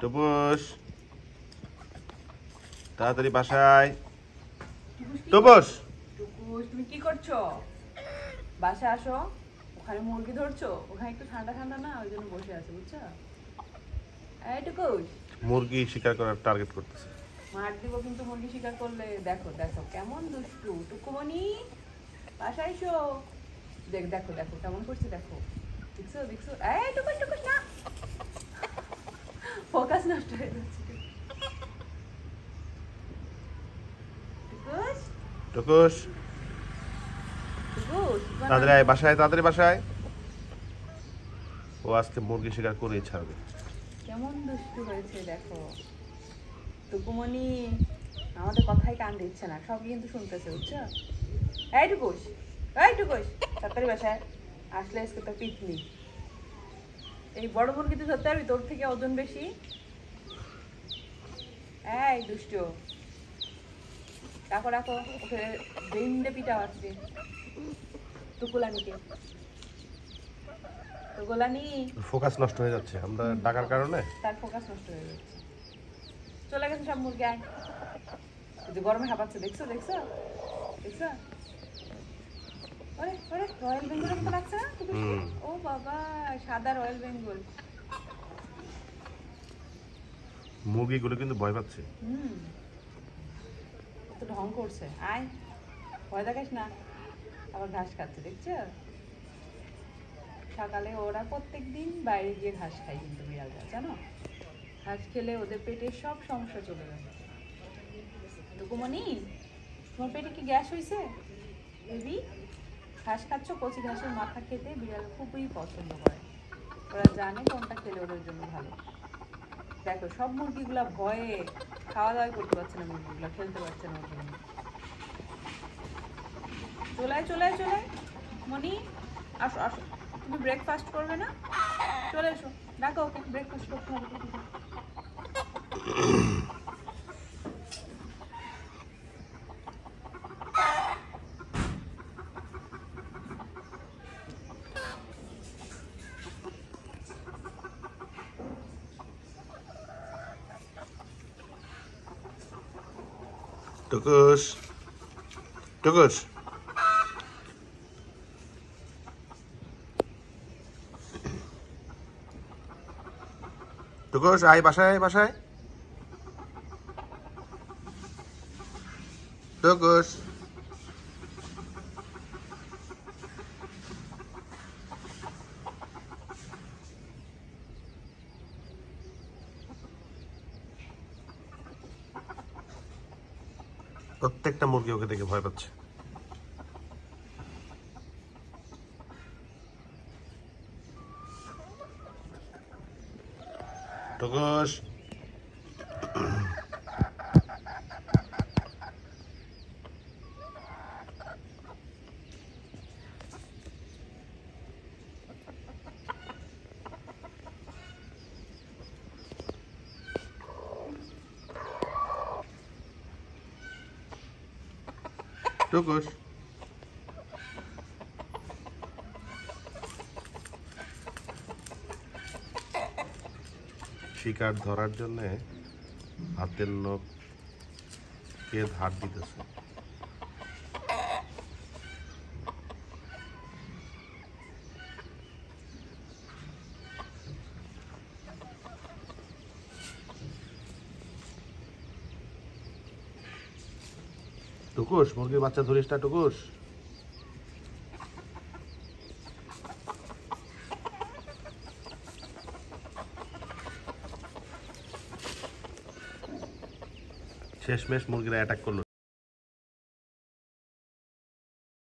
টুপুস তাড়াতাড়ি বাসায়। টুপুস টুকুস তুমি কি করছো? বাসায় আসো। ওখানে মুরগি ধরছো, ওখানে একটু ঠান্ডা ঠান্ডা না, ওই জন্য বসে আছে, বুঝছো? এই টুকুস, মুরগি শিকার করার টার্গেট করতেছে। মার দিব কিন্তু মুরগি শিকার করলে। দেখো দেখো কেমন দুষ্টু টুকুমনি, বাসায় এসো। দেখো দেখো কেমন করছে, দেখো। দেখছো দেখছো? এই টুকুস টুকুস না, ফোকাস নষ্ট হয়ে যাচ্ছে। টুকুস টুকুস টুকুস তাড়াতাড়ি আয় বাসায়, তাড়াতাড়ি বাসায়। ও আজকে মুরগি শিকার করেই ছাড়বে। কেমন দুষ্টু হয়েছে দেখো টুকুমনি, আমাদের কথাই কান দিচ্ছে না, সব কিন্তু শুনতেছে, বুঝছো? এই টুকুস, এই টুকুস তাড়াতাড়ি বাসায় আসলে আজকে তো পিকনিক। এই বড় মুরগি তো ধরতে পারবি? তোর থেকে ওজন বেশি। এই দুষ্টু, রাখো রাখো, ওকে বেইন্দে পিটা আজকে। টুকুলানিকে, টুকুলানি ফোকাস নষ্ট হয়ে যাচ্ছে আমরা ডাকার কারণে। তার ফোকাস নষ্ট হয়ে যাচ্ছে। চলে গেছে সব মুরগি। আয়, কিন্তু গরমে হাঁপাচ্ছে, দেখছো দেখছো দেখছো? ওরে ওরে, রয়্যাল বেঙ্গলের মতো লাগছে না টুকুসকে? ও বাবা, সাদা রয়্যাল বেঙ্গল। মুরগিগুলো কিন্তু ভয় পাচ্ছে। তো ঢং করছে। আয়, ভয় দেখাস না। আবার ঘাস খাচ্ছে, দেখছো? সকালে ওরা প্রত্যেকদিন বাইরে গিয়ে ঘাস খায় কিন্তু বিড়ালরা, জানো? ঘাস খেলে ওদের পেটের সব সমস্যা চলে যাবে। টুকুমনি, তোমার পেটে কি গ্যাস হয়েছে? বেবি, ঘাস খাচ্ছ? কচি ঘাসের মাথা খেতে বিড়াল খুবই পছন্দ করে। ওরা জানে কোনটা খেলে ওদের জন্য ভালো। দেখো সব মুরগিগুলা ভয়ে খাওয়া দাওয়া করতে পারছে না, মুরগিগুলা খেলতে পারছে না ওর জন্য। চলে চলে চলে মনি, আসো আসো। তুমি ব্রেকফাস্ট করবে না? চলে এসো, ডাকো ওকে, ব্রেকফাস্ট করতে হবে। টুকুস টুকুস টুকুস আয় বাসায়, বাসায়। টুকুস প্রত্যেকটা মুরগি ওকে দেখে ভয় পাচ্ছে। টুকুস টুকুস শিকার ধরার জন্য হাতের নখ কে ধার দিতেছে। টুকুস মুরগির বাচ্চা ধরিস না টুকুস। শেষমেশ মুরগিরা অ্যাটাক করলো।